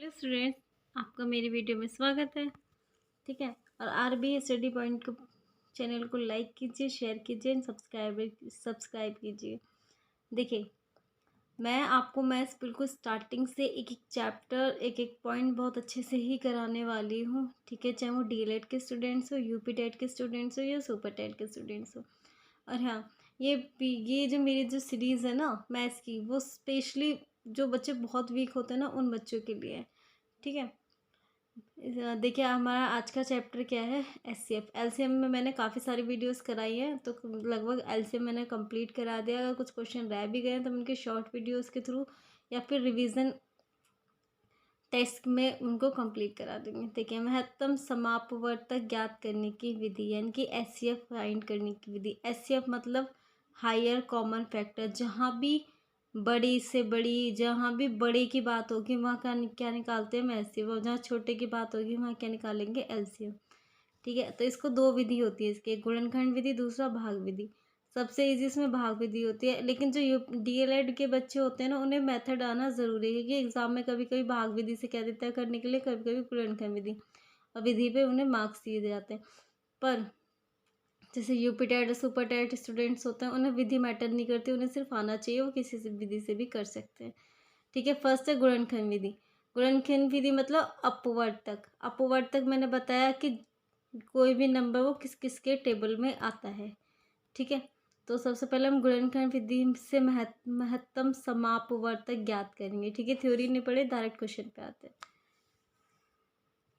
Hello students, आपका मेरी video में स्वागत है। ठीक है। और आरबी स्टडी पॉइंट को चैनल को लाइक कीजिए, शेयर कीजिए, सब्सक्राइब कीजिए। देखिए, मैं आपको मैथ्स बिल्कुल स्टार्टिंग से एक एक चैप्टर एक एक पॉइंट बहुत अच्छे से ही कराने वाली हूँ। ठीक है, चाहे वो डीएलएड के स्टूडेंट्स हो, यूपी टेट के स्टूडेंट्स हो या सुपर टेट के स्टूडेंट्स हो। और हाँ, ये जो मेरी जो सीरीज़ है ना मैथ्स की, वो स्पेशली जो बच्चे बहुत वीक होते हैं ना उन बच्चों के लिए है। ठीक है। देखिए, हमारा आज का चैप्टर क्या है, एचसीएफ। एलसीएम में मैंने काफ़ी सारी वीडियोस कराई है, तो लगभग एलसीएम मैंने कंप्लीट करा दिया। अगर कुछ क्वेश्चन रह भी गए तो मैं उनके शॉर्ट वीडियोस के थ्रू या फिर रिवीजन टेस्ट में उनको कंप्लीट करा दूंगी। देखिए, महत्तम समापवर्तक ज्ञात करने की विधि यानी कि एचसीएफ फाइंड करने की विधि। एचसीएफ मतलब हायर कॉमन फैक्टर। जहाँ भी बड़ी से बड़ी, जहाँ भी बड़े की बात होगी वहाँ का क्या निकालते हैं हम, एचसीएफ। और जहाँ छोटे की बात होगी वहाँ क्या निकालेंगे, एलसीएम। ठीक है। तो इसको दो विधि होती है इसकी, गुणनखंड विधि, दूसरा भाग विधि। सबसे इजी इसमें भाग विधि होती है, लेकिन जो डीएलएड के बच्चे होते हैं ना उन्हें मेथड आना ज़रूरी है, क्योंकि एग्जाम में कभी कभी भाग विधि से कह देता है करने के लिए, कभी कभी गुणनखंड विधि, और विधि पे उन्हें मार्क्स दिए जाते हैं। पर जैसे UP TET super TET students होते हैं उन्हें विधि मैटर नहीं करती, उन्हें सिर्फ आना चाहिए, वो किसी से विधि से भी कर सकते हैं। ठीक है। फर्स्ट है गुणनखंड विधि। गुणनखंड विधि मतलब अपवर्तक। अपवर्तक मैंने बताया कि कोई भी नंबर वो किस किस के टेबल में आता है। ठीक है। तो सबसे पहले हम गुणनखंड विधि से महत्तम समापवर्तक ज्ञात करेंगे। ठीक है, थ्योरी नहीं पढ़े, डायरेक्ट क्वेश्चन पे आते हैं।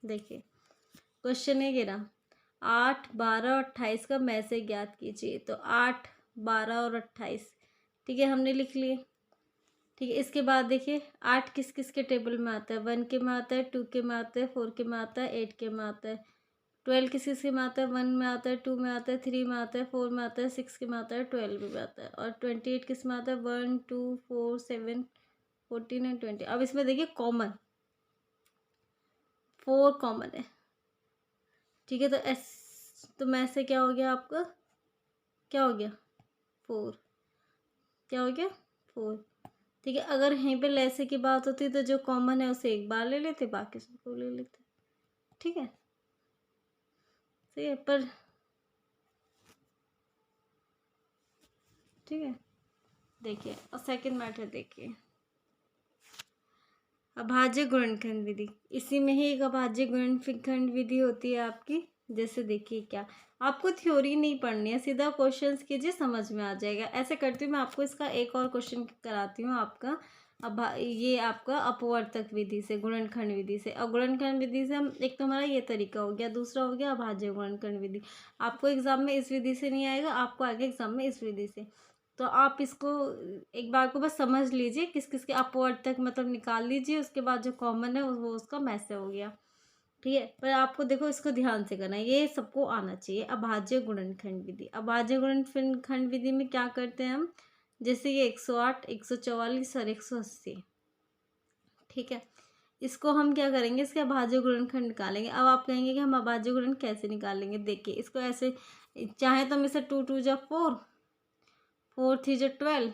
देखिए, क्वेश्चन है 11, 8, 12 और 28 का में से ज्ञात कीजिए। तो 8, 12 और 28, ठीक है, हमने लिख लिए। ठीक है, इसके बाद देखिए 8 किस किस के टेबल में आता है, 1 के में आता है, 2 के में आता है, 4 के में आता है, 8 के में आता है। 12 किस किस के में आता है, 1 में आता है, 2 में आता है, 3 में आता है, 4 में आता है, 6 के में आता है, 12 में आता है। और 28 किस में आता है, 1, 2, 4, 7, 14 एंड 20। अब इसमें देखिए कॉमन 4 कॉमन है। ठीक है। तो में से क्या हो गया आपका, क्या हो गया, 4। क्या हो गया, 4। ठीक है। अगर यहीं पे लेसे की बात होती तो जो कॉमन है उसे एक बार ले लेते, बाकी सबको ले लेते। ठीक है, सही है। पर ठीक है, देखिए और सेकंड मैटर देखिए, अभाज्य गुणनखंड विधि। इसी में ही एक अभाज्य गुणनखंड विधि होती है आपकी। जैसे देखिए, क्या आपको थ्योरी नहीं पढ़नी है, सीधा क्वेश्चंस कीजिए, समझ में आ जाएगा। ऐसे करती हूँ मैं आपको इसका एक और क्वेश्चन कराती हूँ आपका। अब ये आपका अपवर्तक विधि से, गुणनखंड विधि से। और गुणनखंड विधि से हम, एक तो हमारा ये तरीका हो गया, दूसरा हो गया अभाज्य गुणनखंड विधि। आपको एग्जाम में इस विधि से नहीं आएगा, आपको आगे एग्जाम में इस विधि से। तो आप इसको एक बार को बस समझ लीजिए, किस किस के अपवर्तक मतलब निकाल लीजिए, उसके बाद जो कॉमन है वो उसका मैसे हो गया। ठीक है। पर आपको देखो इसको ध्यान से करना है, ये सबको आना चाहिए। अभाज्य गुणनखंड विधि, अभाज्य गुणनखंड विधि में क्या करते हैं हम, जैसे ये 108, 144 और 180। ठीक है, इसको हम क्या करेंगे, इसके अभाज्य गुणनखंड निकालेंगे। अब आप कहेंगे कि हम अभाज्य गुणन कैसे निकालेंगे। देखिए, इसको ऐसे, चाहे तो हम इसे 2 2 जा 4, 4 3 जा 12,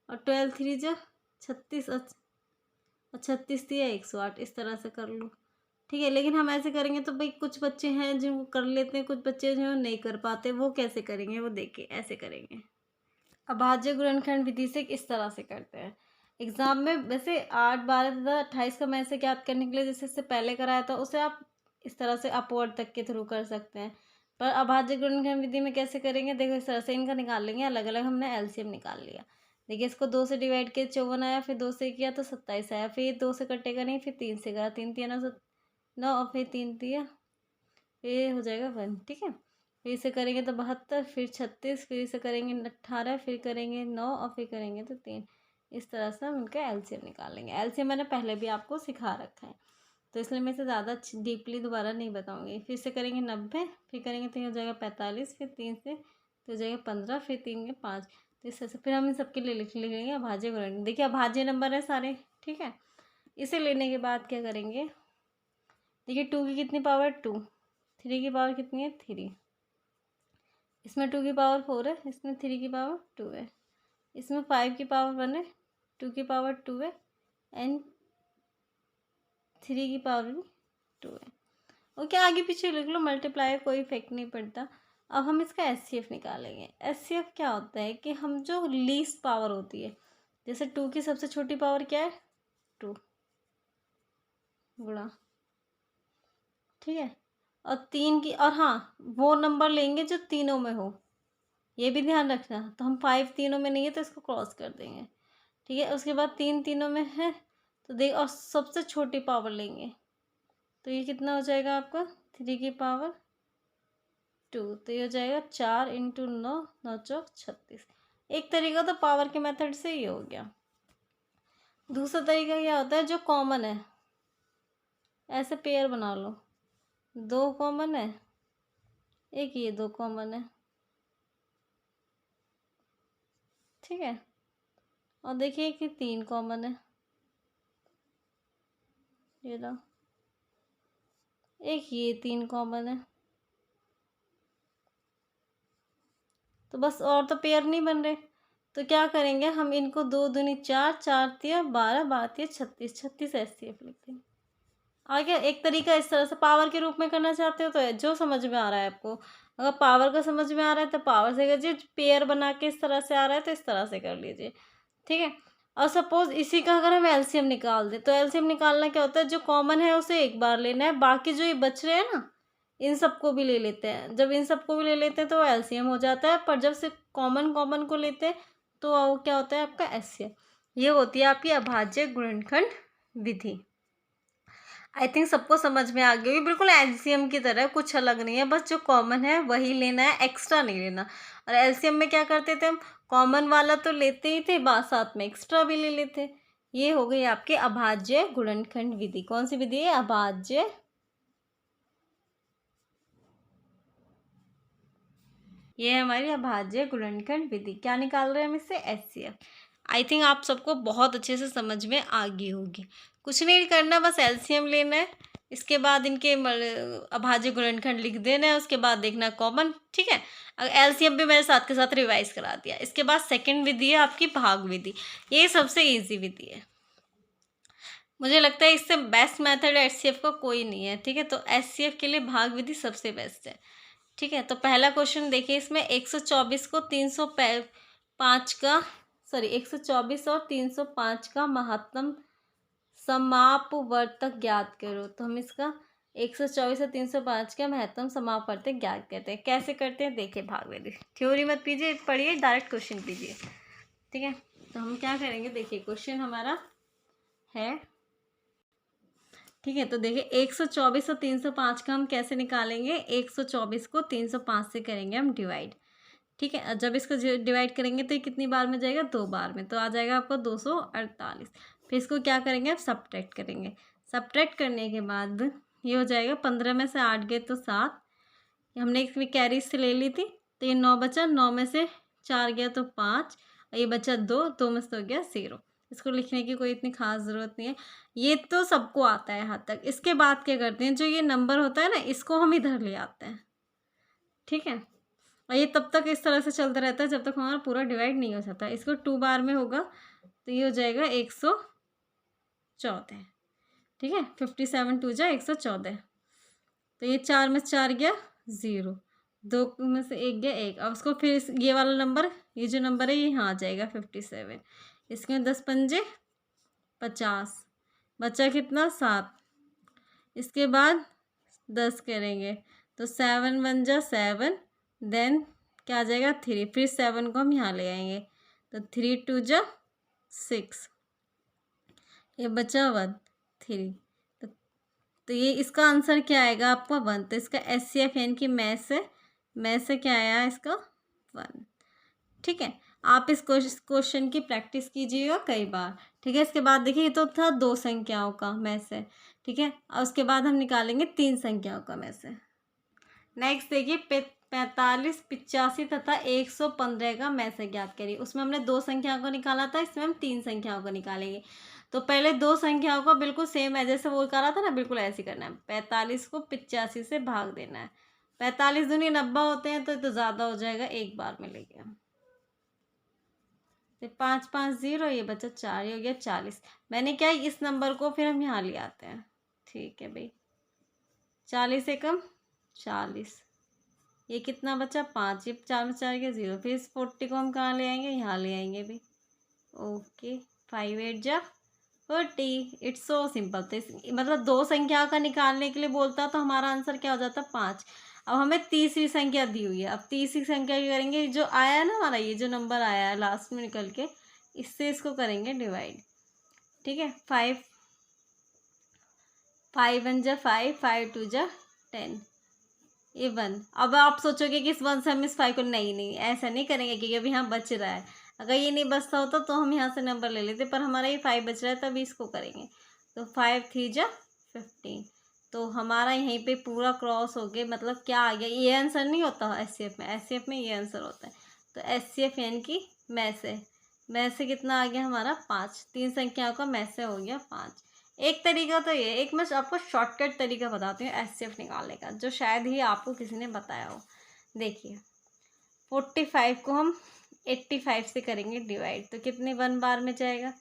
और 12 3 जा 36, और 36 दिया 108, इस तरह से कर लो। ठीक है। लेकिन हम ऐसे करेंगे तो भाई कुछ बच्चे हैं जो कर लेते हैं, कुछ बच्चे जो नहीं कर पाते, वो कैसे करेंगे, वो देखिए ऐसे करेंगे। अभाज्य गुणनखंड विधि से इस तरह से करते हैं एग्जाम में। वैसे 8, 12 तथा 28 का मैं से ज्ञात करने के लिए जैसे इससे पहले कराया था, उसे आप इस तरह से अपवर्ड तक के थ्रू कर सकते हैं। पर अभाज्य गुणनखंड विधि में कैसे करेंगे, देखो इस तरह से इनका निकाल लेंगे, अलग अलग हमने एलसीएम निकाल लिया। देखिए, इसको 2 से डिवाइड किया 54 आया, फिर 2 से किया तो 27 आया, फिर 2 से कटेगा नहीं, फिर 3 से करा, 3 3 9 9, और फिर 3 दिया, फिर हो जाएगा 1। ठीक है। फिर इसे करेंगे तो 72, फिर 36, फिर इसे करेंगे 18, फिर करेंगे 9, और फिर करेंगे तो 3। इस तरह से हम इनका एलसीएम निकालेंगे। एलसीएम मैंने पहले भी आपको सिखा रखा है, तो इसलिए मैं इसे ज़्यादा डीपली दोबारा नहीं बताऊंगी। फिर से करेंगे 90, फिर करेंगे तो हो जाएगा 45, फिर 3 से तो हो जाएगा 15, फिर 3 के 5। तो इस तरह से फिर हम इन सबके लिए लिख लेंगे अभाज्य गुणन। देखिए, अभाज्य नंबर है सारे। ठीक है। इसे लेने के बाद क्या करेंगे, देखिए 2 की कितनी पावर, 2, 3 की पावर कितनी है, 3, इसमें 2 की पावर 4 है, इसमें 3 की पावर 2 है, इसमें 5 की पावर 1 है, 2 की पावर 2 है, एंड 3 की पावर भी 2 है। ओके, आगे पीछे लिख लो, मल्टीप्लाई कोई इफेक्ट नहीं पड़ता। अब हम इसका एचसीएफ निकालेंगे। एचसीएफ क्या होता है कि हम जो लीस्ट पावर होती है, जैसे 2 की सबसे छोटी पावर क्या है 2 गुणा, ठीक है, और 3 की, और हाँ वो नंबर लेंगे जो तीनों में हो, ये भी ध्यान रखना। तो हम 5 तीनों में नहीं है तो इसको क्रॉस कर देंगे, ठीक है। उसके बाद 3 तीनों में है तो देख, और सबसे छोटी पावर लेंगे तो ये कितना हो जाएगा आपका 3 की पावर 2, तो ये हो जाएगा 4 इंटू 9, 9 चौक 36। एक तरीका तो पावर के मेथड से ही हो गया। दूसरा तरीका क्या होता है, जो कॉमन है, ऐसे पेयर बना लो, 2 कॉमन है, एक ये 2 कॉमन है, ठीक है, और देखिए कि 3 कॉमन है, ये लो, एक ये 3 कॉमन है। तो बस, और तो पेयर नहीं बन रहे, तो क्या करेंगे हम इनको 2 दूनी 4, 4 तिया 12, 12 तिया 36, 36 एचसीएफ लिखते हैं। आगे एक तरीका इस तरह से पावर के रूप में करना चाहते हो तो जो समझ में आ रहा है आपको, अगर पावर का समझ में आ रहा है तो पावर से कीजिए, पेयर बना के इस तरह से आ रहा है तो इस तरह से कर लीजिए, ठीक है। और सपोज इसी का अगर हम एलसीएम निकाल दें, तो एलसीएम निकालना क्या होता है, जो कॉमन है उसे एक बार लेना है, बाकी जो ये बच रहे हैं ना इन सबको भी ले लेते हैं। जब इन सबको भी ले लेते हैं तो वो एलसीएम हो जाता है, पर जब सिर्फ कॉमन कॉमन को लेते हैं तो वो क्या होता है आपका एचसीएफ। ये होती है आपकी अभाज्य गुणनखंड विधि। आई थिंक सबको समझ में आ गई होगी, बिल्कुल एलसीएम की तरह, कुछ अलग नहीं है, बस जो कॉमन है वही लेना है, एक्स्ट्रा नहीं लेना। और एलसीएम में क्या करते थे हम, कॉमन वाला तो लेते ही थे, बाद साथ में एक्स्ट्रा भी ले लेते। ये हो गई आपकी अभाज्य गुणनखंड विधि। कौन सी विधि है, अभाज्य, ये है हमारी अभाज्य गुणनखंड विधि। क्या निकाल रहे हैं हम इससे, एचसीएफ। आई थिंक आप सबको बहुत अच्छे से समझ में आ गई होगी। कुछ नहीं करना, बस एलसीएम लेना है, इसके बाद इनके अभाज्य गुणनखंड लिख देना है, उसके बाद देखना कॉमन, ठीक है। अगर एलसीएम भी मैंने साथ के साथ रिवाइज करा दिया। इसके बाद सेकंड विधि है आपकी भाग विधि। ये सबसे ईजी विधि है, मुझे लगता है इससे बेस्ट मेथड एचसीएफ का कोई नहीं है, ठीक है। तो एचसीएफ के लिए भाग विधि सबसे बेस्ट है, ठीक है। तो पहला क्वेश्चन देखिए, इसमें 124 को 305 का, सॉरी 124 और 305 का महत्तम समापवर्तक ज्ञात करो। तो हम इसका 124 और 305 का महत्तम समापवर्तक ज्ञात करते हैं। कैसे करते हैं देखिए, भाग विधि, थ्योरी मत पीजिए, पढ़िए, डायरेक्ट क्वेश्चन कीजिए, ठीक है। तो हम क्या करेंगे, देखिए क्वेश्चन हमारा है, ठीक है। तो देखिए 124 और 305 का हम कैसे निकालेंगे, 124 को 305 से करेंगे हम डिवाइड, ठीक है। जब इसको डिवाइड करेंगे तो ये कितनी बार में जाएगा, 2 बार में, तो आ जाएगा आपको 248। फिर इसको क्या करेंगे, आप सब्ट्रैक्ट करेंगे। सब्ट्रैक्ट करने के बाद ये हो जाएगा, 15 में से 8 गए तो 7, हमने इसमें कैरी से ले ली थी, तो ये 9 बचा, 9 में से 4 गया तो 5, और ये बचा 2, 2 में से हो गया 0। इसको लिखने की कोई इतनी खास ज़रूरत नहीं है, ये तो सबको आता है यहाँ तक। इसके बाद क्या करते हैं, जो ये नंबर होता है ना, इसको हम इधर ले आते हैं, ठीक है। और ये तब तक इस तरह से चलता रहता है जब तक हमारा पूरा डिवाइड नहीं हो जाता। इसको 2 बार में होगा तो ये हो जाएगा 114, ठीक है। 57 2 जा 114, तो ये 4 में 4 गया 0, 2 में से 1 गया 1। अब उसको फिर ये वाला नंबर, ये जो नंबर है ये यहाँ आ जाएगा 57, इसके 10 पंजे 50, बचा कितना 7, इसके बाद 10 करेंगे तो 7 1 जा 7, देन क्या आ जाएगा 3, फिर 7 को हम यहाँ ले आएंगे तो 3 2 जा 6, ये बचा 1 3, तो ये इसका आंसर क्या आएगा आपका 1। तो इसका एचसीएफ यानी कि में से क्या आया इसका 1, ठीक है। आप इस क्वेश्चन की प्रैक्टिस कीजिएगा कई बार, ठीक है। इसके बाद देखिए, ये तो था 2 संख्याओं का में से, ठीक है। और उसके बाद हम निकालेंगे 3 संख्याओं का में से। नेक्स्ट देखिए 45 85 तथा 115 का में से ज्ञात करिए। उसमें हमने 2 संख्याओं को निकाला था, इसमें हम 3 संख्याओं को निकालेंगे। तो पहले 2 संख्याओं को बिल्कुल सेम है जैसे वो करा था ना, बिल्कुल ऐसे ही करना है। 45 को 85 से भाग देना है, 45 दूनी 90 होते हैं तो ज़्यादा हो जाएगा, एक बार में लेंगे हम। 5 5 0, ये बचा 4, ये हो गया 40। मैंने क्या, इस नंबर को फिर हम यहाँ ले आते हैं, ठीक है भाई, 40 एकम 40, ये कितना बचा 5, ये 4 में 4 के 0, फिर इस 40 को हम कहाँ ले आएंगे, यहाँ ले आएंगे भाई। ओके, 5 8 जा 40, इट्स सो सिंपल। तो मतलब दो संख्या का निकालने के लिए बोलता तो हमारा आंसर क्या हो जाता 5। अब हमें तीसरी संख्या दी हुई है, अब तीसरी संख्या क्या करेंगे, जो आया है ना हमारा, ये जो नंबर आया है लास्ट में निकल के, इससे इसको करेंगे डिवाइड। ठीक है, 5 5 1 जा 5, 5 2 जा 10, ये 1। अब आप सोचोगे कि इस 1 से हम इस 5 को, नहीं नहीं ऐसा नहीं करेंगे क्योंकि अभी यहाँ बच रहा है। अगर ये नहीं बचता होता तो हम यहाँ से नंबर ले लेते, पर हमारा ये 5 बच रहा है तभी इसको करेंगे। तो 5 3 जा 15, तो हमारा यहीं पे पूरा क्रॉस हो गया। मतलब क्या आ गया, ये आंसर नहीं होता एचसीएफ में, एचसीएफ में ये आंसर होता है। तो एचसीएफ यानी कि में से कितना आ गया हमारा 5, तीन संख्याओं का में से हो गया 5। एक तरीका तो ये, एक मैं आपको शॉर्टकट तरीका बताती हूँ एचसीएफ निकालने का, जो शायद ही आपको किसी ने बताया हो। देखिए 45 को हम 85 से करेंगे डिवाइड, तो कितने 1 बार में जाएगा,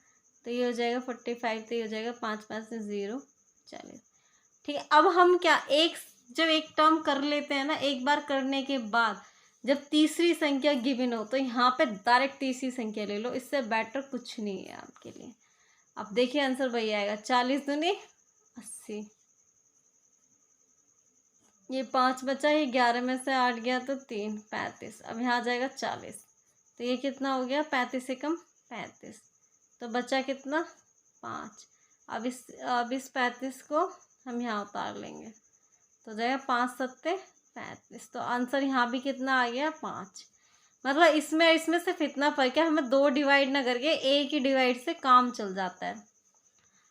तो ये हो जाएगा 45, तो ये हो जाएगा 5 5 से 0 40। ठीक है, अब हम क्या, जब एक टर्म कर लेते हैं ना, एक बार करने के बाद जब तीसरी संख्या गिवन हो तो यहाँ पे डायरेक्ट तीसरी संख्या ले लो, इससे बेटर कुछ नहीं है आपके लिए। अब देखिए आंसर वही आएगा, 40 दूनी 80, ये 5 बचा, ये 11 में से 8 गया तो 3 35, अब यहाँ आ जाएगा 40, तो ये कितना हो गया 35 से कम 35, तो बचा कितना 5। अब इस 35 को हम यहाँ उतार लेंगे, तो जाएगा 5 7 35, तो आंसर यहाँ भी कितना आ गया 5। मतलब इसमें सिर्फ इतना फर्क है, हमें 2 डिवाइड ना करके एक ही डिवाइड से काम चल जाता है।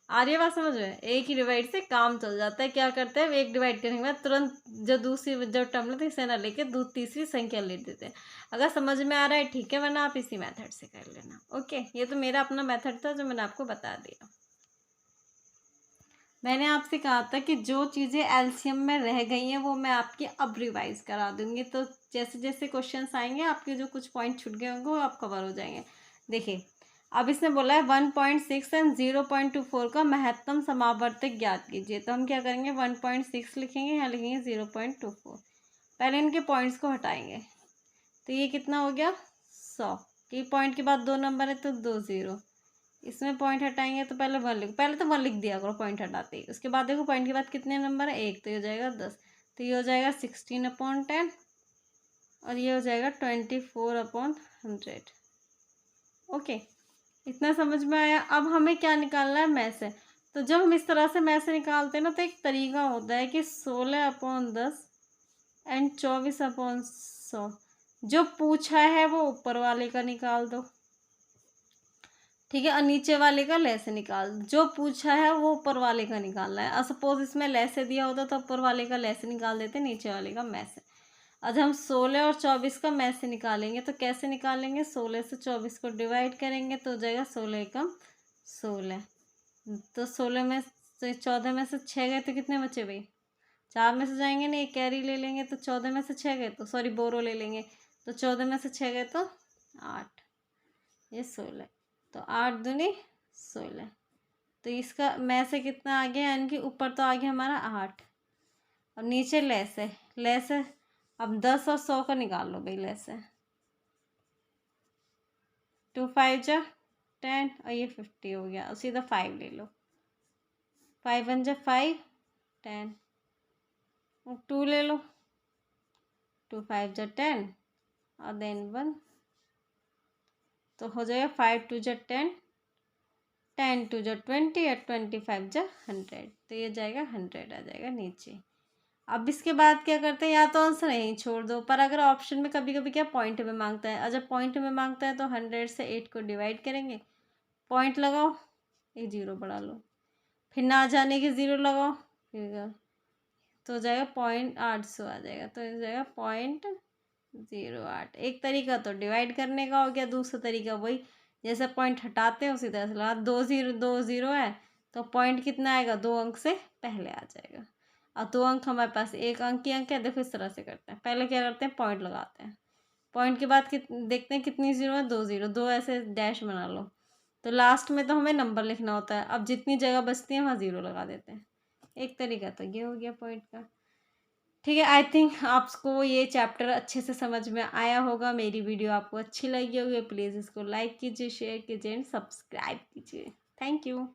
आ रही है बात समझ में, एक ही डिवाइड से काम चल जाता है। क्या करते हैं, एक डिवाइड करने के बाद तुरंत जो टर्म लेते हैं इसे ना लेके तीसरी संख्या ले देते हैं। अगर समझ में आ रहा है ठीक है, वरना आप इसी मेथड से कर लेना। ओके, ये तो मेरा अपना मेथड था जो मैंने आपको बता दिया। मैंने आपसे कहा था कि जो चीज़ें एलसीएम में रह गई हैं वो मैं आपकी अब रिवाइज करा दूंगी, तो जैसे जैसे क्वेश्चंस आएंगे आपके जो कुछ पॉइंट छूट गए होंगे वो आप कवर हो जाएंगे। देखिए अब इसने बोला है 1.6 एंड 0.24 का महत्तम समावर्तक ज्ञात कीजिए, तो हम क्या करेंगे 1.6 लिखेंगे, यहाँ लिखेंगे 0.24। पहले इनके पॉइंट्स को हटाएंगे, तो ये कितना हो गया 100, कि पॉइंट के बाद 2 नंबर है तो 2 0, इसमें पॉइंट हटाएंगे तो पहले 1 लिख, पहले तो 1 लिख दिया करो पॉइंट हटाते ही। उसके बाद देखो पॉइंट के बाद कितने नंबर है, 1, तो ये हो जाएगा 10, तो ये हो जाएगा 16/10, और ये हो जाएगा 24/100। ओके, इतना समझ में आया। अब हमें क्या निकालना है में से, तो जब हम इस तरह से में से निकालते हैं ना, तो एक तरीका होता है कि 16/10 एंड 24/100, जो पूछा है वो ऊपर वाले का निकाल दो, ठीक है, और नीचे वाले का ले से निकाल, जो पूछा है वो ऊपर वाले का निकालना है। और सपोज इसमें ले से दिया होता तो ऊपर वाले का ले से निकाल देते, नीचे वाले का में से। आज हम 16 और 24 का में से निकालेंगे, तो कैसे निकालेंगे, 16 से 24 को डिवाइड करेंगे तो हो जाएगा 16 एकम 16, तो 16 में से 14 में से 6 गए तो कितने बचे भाई, 4 में से जाएंगे नहीं, कैरी ले लेंगे, तो 14 में से 6 गए तो सॉरी बोरो ले लेंगे, तो 14 में से 6 गए तो 8, ये 16, तो 8 दूनी 16, तो इसका में से कितना आ गया, यानी कि ऊपर तो आ गया हमारा 8, और नीचे ले से अब 10 और 100 का निकाल लो भाई, ले से 2 5 जा 10, और ये 50 हो गया, और सीधा 5 ले लो, 5 1 जा 5 10, और 2 ले लो, 2 5 जा 10, और देन 1, तो हो जाएगा 5 2 जा 10, 10 2 जा 20, और 25 जा 100, तो ये जाएगा 100 आ जाएगा नीचे। अब इसके बाद क्या करते हैं, या तो आंसर यहीं छोड़ दो, पर अगर ऑप्शन में कभी कभी क्या पॉइंट में मांगता है, और जब पॉइंट में मांगता है तो 100 से 8 को डिवाइड करेंगे, पॉइंट लगाओ, एक 0 बढ़ा लो, फिर ना जाने के 0 लगाओ, फिर तो हो जाएगा 0.800 आ जाएगा, तो हो जाएगा 0.08। एक तरीका तो डिवाइड करने का हो गया, दूसरा तरीका वही जैसे पॉइंट हटाते हैं उसी तरह से लगा, 2 0 है तो पॉइंट कितना आएगा, 2 अंक से पहले आ जाएगा, और 2 अंक हमारे पास 1 अंक की अंक है। देखो इस तरह से करते हैं, पहले क्या करते हैं पॉइंट लगाते हैं, पॉइंट के बाद देखते हैं कितनी 0 है, 2 0, 2 ऐसे डैश बना लो, तो लास्ट में तो हमें नंबर लिखना होता है, अब जितनी जगह बचती है वहाँ 0 लगा देते हैं, एक तरीका तो ये हो गया पॉइंट का। ठीक है, आई थिंक आपको ये चैप्टर अच्छे से समझ में आया होगा। मेरी वीडियो आपको अच्छी लगी होगी, प्लीज़ इसको लाइक कीजिए, शेयर कीजिए एंड सब्सक्राइब कीजिए। Thank you.